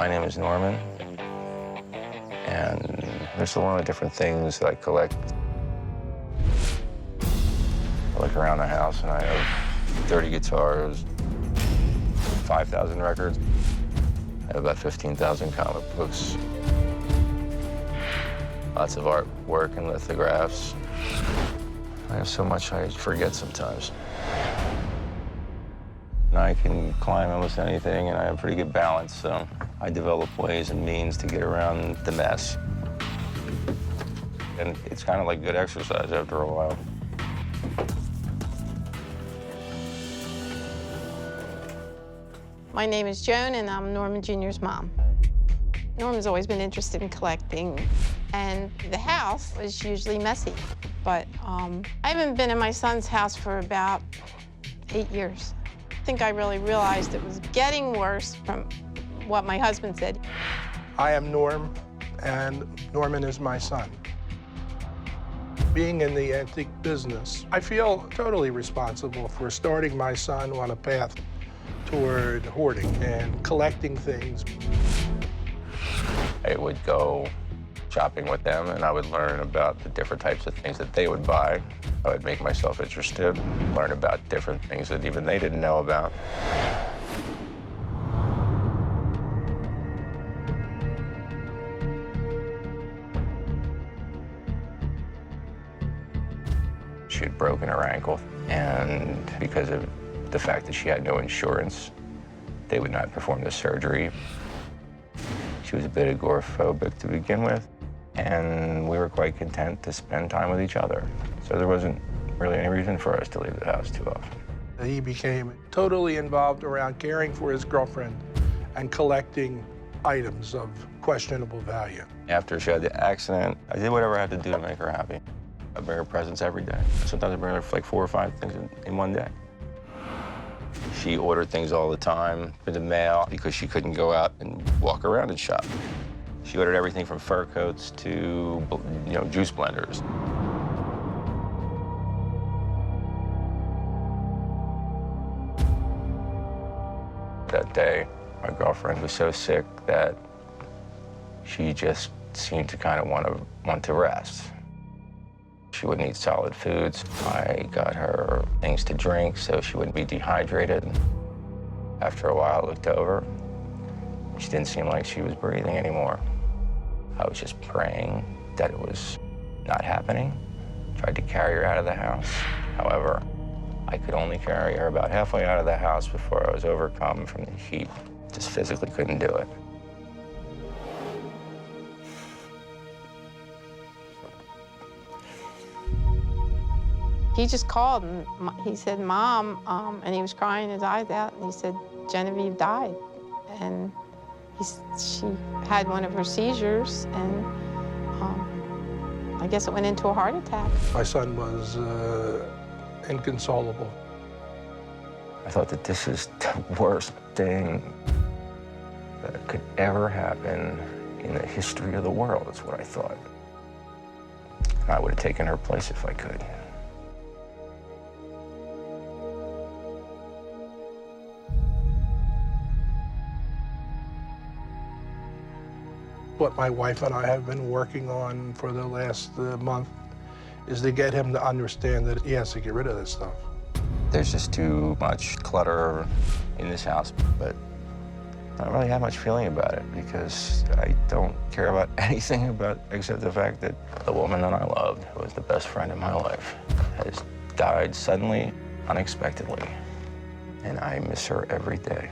My name is Norman, and there's a lot of different things that I collect. I look around the house, and I have 30 guitars, 5,000 records. I have about 15,000 comic books, lots of artwork and lithographs. I have so much I forget sometimes. And I can climb almost anything, and I have pretty good balance, so I develop ways and means to get around the mess. And it's kind of like good exercise after a while. My name is Joan, and I'm Norman Jr.'s mom. Norman's always been interested in collecting, and the house is usually messy. But I haven't been in my son's house for about 8 years. I think I really realized it was getting worse from what my husband said. I am Norm, and Norman is my son. Being in the antique business, I feel totally responsible for starting my son on a path toward hoarding and collecting things. I would go shopping with them, and I would learn about the different types of things that they would buy. I would make myself interested, learn about different things that even they didn't know about. She had broken her ankle, and because of the fact that she had no insurance, they would not perform the surgery. She was a bit agoraphobic to begin with, and we were quite content to spend time with each other. So there wasn't really any reason for us to leave the house too often. He became totally involved around caring for his girlfriend and collecting items of questionable value. After she had the accident, I did whatever I had to do to make her happy. I bring her presents every day. Sometimes I bring her like 4 or 5 things in one day. She ordered things all the time in the mail because she couldn't go out and walk around and shop. She ordered everything from fur coats to, juice blenders. That day, my girlfriend was so sick that she just seemed to kind of want to rest. She wouldn't eat solid foods. I got her things to drink so she wouldn't be dehydrated. After a while, I looked over. She didn't seem like she was breathing anymore. I was just praying that it was not happening. Tried to carry her out of the house. However, I could only carry her about halfway out of the house before I was overcome from the heat. Just physically couldn't do it. He just called, and he said, Mom, and he was crying his eyes out, and he said, Jeneveve died. And she had one of her seizures, and I guess it went into a heart attack. My son was inconsolable. I thought that this is the worst thing that could ever happen in the history of the world, is what I thought. I would have taken her place if I could. What my wife and I have been working on for the last month is to get him to understand that he has to get rid of this stuff. There's just too much clutter in this house, but I don't really have much feeling about it because I don't care about anything except the fact that the woman that I loved, who was the best friend in my life, has died suddenly, unexpectedly, and I miss her every day.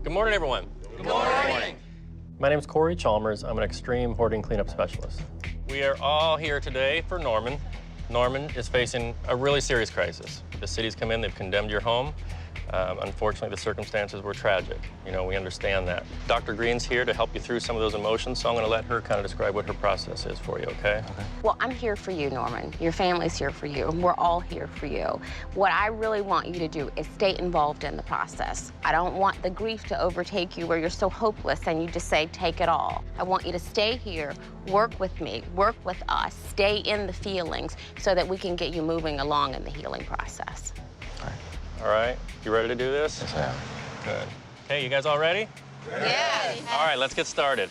Good morning, everyone. Good morning. My name is Cory Chalmers. I'm an extreme hoarding cleanup specialist. We are all here today for Norman. Norman is facing a really serious crisis. The city's come in, they've condemned your home. Unfortunately, the circumstances were tragic. You know, we understand that. Dr. Green's here to help you through some of those emotions, so I'm going to let her kind of describe what her process is for you, okay? Well, I'm here for you, Norman. Your family's here for you. We're all here for you. What I really want you to do is stay involved in the process. I don't want the grief to overtake you where you're so hopeless and you just say, take it all. I want you to stay here, work with me, work with us, stay in the feelings so that we can get you moving along in the healing process. All right, you ready to do this? Yes, I am. Good. Hey, you guys all ready? Yeah. All right, let's get started.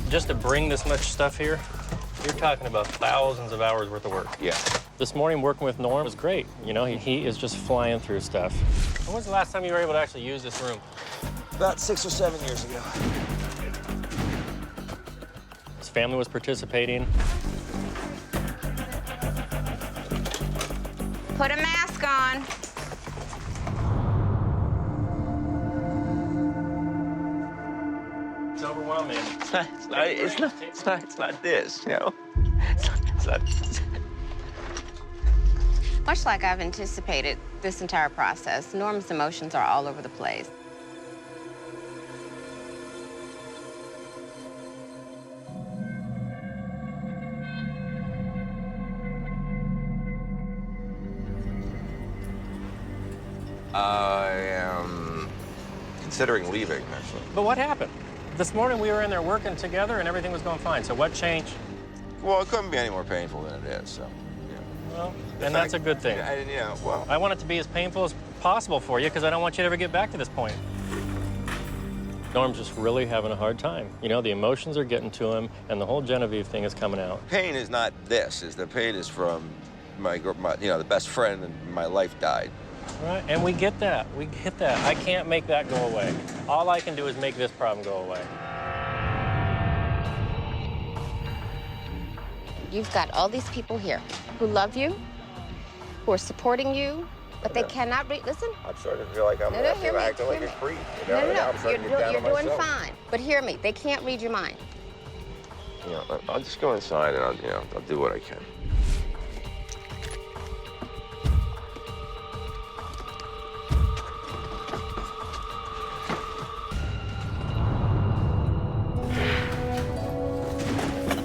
Just to bring this much stuff here, you're talking about thousands of hours worth of work. Yeah. This morning working with Norm was great. You know, he is just flying through stuff. When was the last time you were able to actually use this room? About 6 or 7 years ago. His family was participating. Put a mask on. It's overwhelming. It's not this, you know? It's not. Much like I've anticipated this entire process, Norm's emotions are all over the place. I am considering leaving, actually. But what happened? This morning we were in there working together and everything was going fine. So what changed? Well, it couldn't be any more painful than it is, so, yeah. Well, and that's a good thing. Well. I want it to be as painful as possible for you because I don't want you to ever get back to this point. Norm's just really having a hard time. You know, the emotions are getting to him and the whole Jeneveve thing is coming out. Pain is not this. The pain is from my the best friend in my life died. Right, and we get that. We get that. I can't make that go away. All I can do is make this problem go away. You've got all these people here who love you, who are supporting you, but they cannot read. Listen. I'm starting to feel like I'm acting like a creep. You know? No. I'm starting to get down You're on doing myself. fine. But hear me. They can't read your mind. You know, I'll just go inside and I'll do what I can.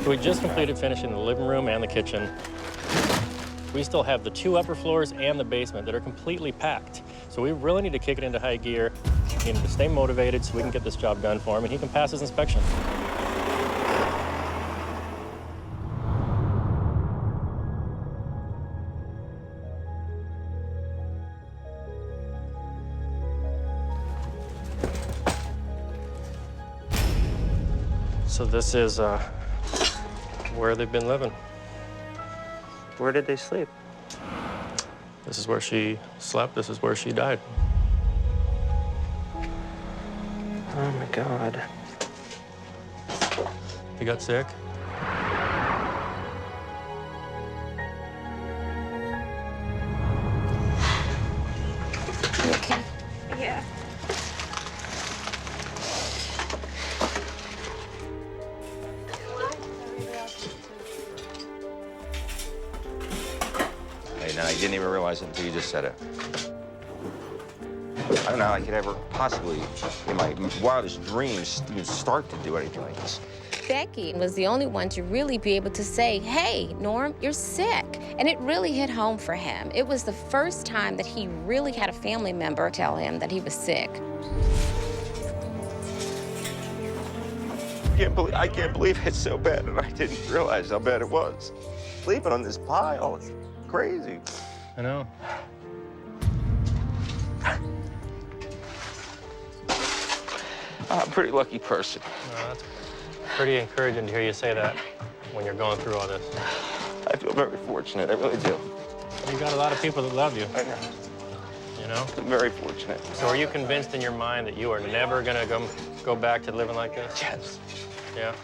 We just completed finishing the living room and the kitchen. We still have the 2 upper floors and the basement that are completely packed. So we really need to kick it into high gear. We need to stay motivated so we can get this job done for him and he can pass his inspection. So this is where they've been living. Where did they sleep? This is where she slept. This is where she died. Oh my God. He got sick. Okay. Yeah. And I didn't even realize it until you just said it. I don't know how I could ever possibly, in my wildest dreams, even start to do anything like this. Becky was the only one to really be able to say, hey, Norm, you're sick. And it really hit home for him. It was the first time that he really had a family member tell him that he was sick. I can't believe it's so bad, and I didn't realize how bad it was. Sleeping on this pile, it's crazy. I know. I'm a pretty lucky person. That's pretty encouraging to hear you say that when you're going through all this. I feel very fortunate, I really do. You got a lot of people that love you, I know. you know? I'm very fortunate. So are you convinced in your mind that you are never gonna go back to living like this? Yes. Yeah?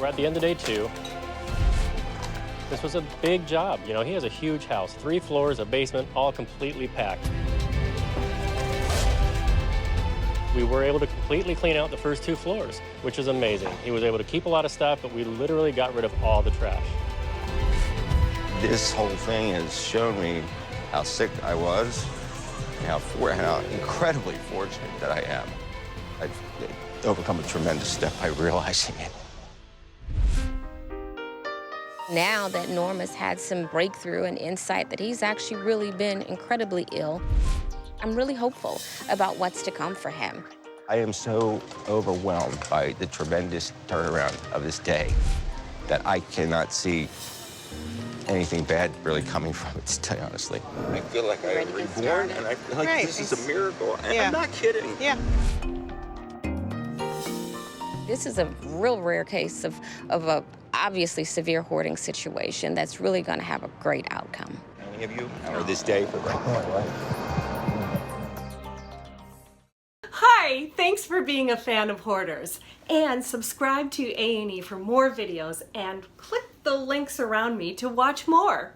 We're at the end of day 2. This was a big job. You know, he has a huge house, 3 floors, a basement, all completely packed. We were able to completely clean out the first 2 floors, which is amazing. He was able to keep a lot of stuff, but we literally got rid of all the trash. This whole thing has shown me how sick I was, and how incredibly fortunate that I am. I've overcome a tremendous step by realizing it. Now that Norm has had some breakthrough and insight that he's actually really been incredibly ill, I'm really hopeful about what's to come for him. I am so overwhelmed by the tremendous turnaround of this day that I cannot see anything bad really coming from it, to tell you honestly. I feel like I am reborn, and I feel like this is a miracle. And I'm not kidding. Yeah. This is a real rare case of a obviously severe hoarding situation that's really going to have a great outcome. Any of you are this day for right now, Hi, thanks for being a fan of Hoarders. And subscribe to A&E for more videos and click the links around me to watch more.